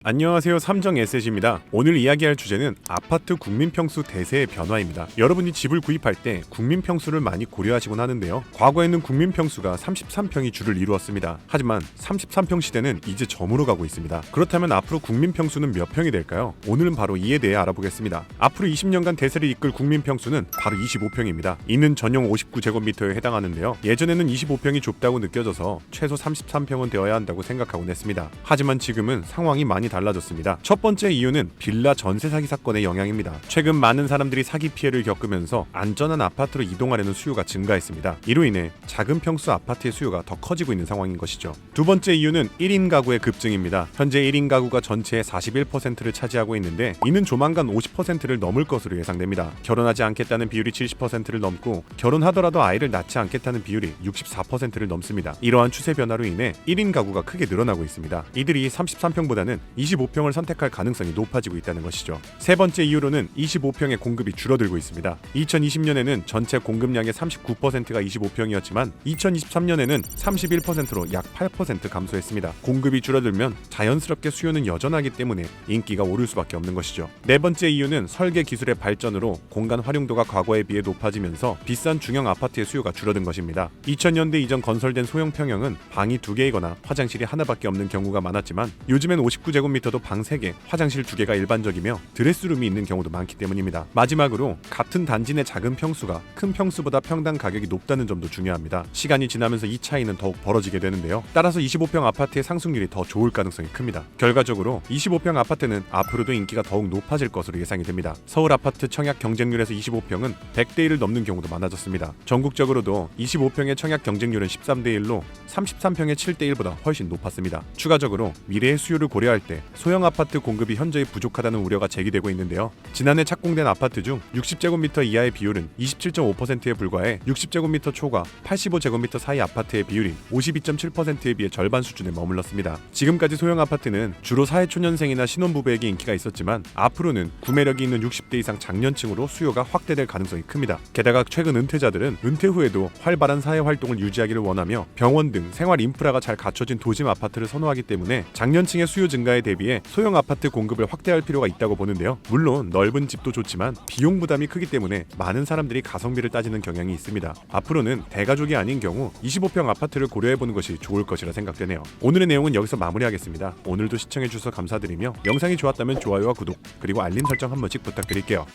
안녕하세요, 삼정SS입니다. 오늘 이야기할 주제는 아파트 국민평수 대세의 변화입니다. 여러분이 집을 구입할 때 국민평수를 많이 고려하시곤 하는데요. 과거에는 국민평수가 33평이 주를 이루었습니다. 하지만 33평 시대는 이제 저물어 가고 있습니다. 그렇다면 앞으로 국민평수는 몇 평이 될까요? 오늘은 바로 이에 대해 알아보겠습니다. 앞으로 20년간 대세를 이끌 국민평수는 바로 25평입니다. 이는 전용 59제곱미터에 해당하는데요. 예전에는 25평이 좁다고 느껴져서 최소 33평은 되어야 한다고 생각하곤 했습니다. 하지만 지금은 상황이 많이 달라졌습니다. 첫 번째 이유는 빌라 전세 사기 사건의 영향입니다. 최근 많은 사람들이 사기 피해를 겪으면서 안전한 아파트로 이동하려는 수요가 증가했습니다. 이로 인해 작은 평수 아파트의 수요가 더 커지고 있는 상황인 것이죠. 두 번째 이유는 1인 가구의 급증입니다. 현재 1인 가구가 전체의 41%를 차지하고 있는데 이는 조만간 50%를 넘을 것으로 예상됩니다. 결혼하지 않겠다는 비율이 70%를 넘고 결혼하더라도 아이를 낳지 않겠다는 비율이 64%를 넘습니다. 이러한 추세 변화로 인해 1인 가구가 크게 늘어나고 있습니다. 이들이 33평보다는 25평을 선택할 가능성이 높아지고 있다는 것이죠. 세 번째 이유로는 25평의 공급이 줄어들고 있습니다. 2020년에는 전체 공급량의 39%가 25평이었지만 2023년에는 31%로 약 8% 감소했습니다. 공급이 줄어들면 자연스럽게 수요는 여전하기 때문에 인기가 오를 수밖에 없는 것이죠. 네 번째 이유는 설계 기술의 발전으로 공간 활용도가 과거에 비해 높아지면서 비싼 중형 아파트의 수요가 줄어든 것입니다. 2000년대 이전 건설된 소형 평형은 방이 2개이거나 화장실이 하나밖에 없는 경우가 많았지만 요즘엔 59제곱미터도 방 3개, 화장실 2개가 일반적이며 드레스룸이 있는 경우도 많기 때문입니다. 마지막으로 같은 단지 내 작은 평수가 큰 평수보다 평당 가격이 높다는 점도 중요합니다. 시간이 지나면서 이 차이는 더욱 벌어지게 되는데요. 따라서 25평 아파트의 상승률이 더 좋을 가능성이 큽니다. 결과적으로 25평 아파트는 앞으로도 인기가 더욱 높아질 것으로 예상이 됩니다. 서울 아파트 청약 경쟁률에서 25평은 100대 1을 넘는 경우도 많아졌습니다. 전국적으로도 25평의 청약 경쟁률은 13대 1로 33평의 7대 1보다 훨씬 높았습니다. 추가적으로 미래의 수요를 고려할 때 소형 아파트 공급이 현저히 부족하다는 우려가 제기되고 있는데요. 지난해 착공된 아파트 중 60제곱미터 이하의 비율은 27.5%에 불과해 60제곱미터 초과 85제곱미터 사이 아파트의 비율이 52.7%에 비해 절반 수준에 머물렀습니다. 지금까지 소형 아파트는 주로 사회초년생이나 신혼부부에게 인기가 있었지만 앞으로는 구매력이 있는 60대 이상 장년층으로 수요가 확대될 가능성이 큽니다. 게다가 최근 은퇴자들은 은퇴 후에도 활발한 사회활동을 유지하기를 원하며 병원 등 생활 인프라가 잘 갖춰진 도심 아파트를 선호하기 때문에 장년층의 수요 증가에 대비해 소형 아파트 공급을 확대할 필요가 있다고 보는데요. 물론 넓은 집도 좋지만 비용 부담이 크기 때문에 많은 사람들이 가성비를 따지는 경향이 있습니다. 앞으로는 대가족이 아닌 경우 25평 아파트를 고려해보는 것이 좋을 것이라 생각되네요. 오늘의 내용은 여기서 마무리하겠습니다. 오늘도 시청해주셔서 감사드리며 영상이 좋았다면 좋아요와 구독 그리고 알림 설정 한 번씩 부탁드릴게요.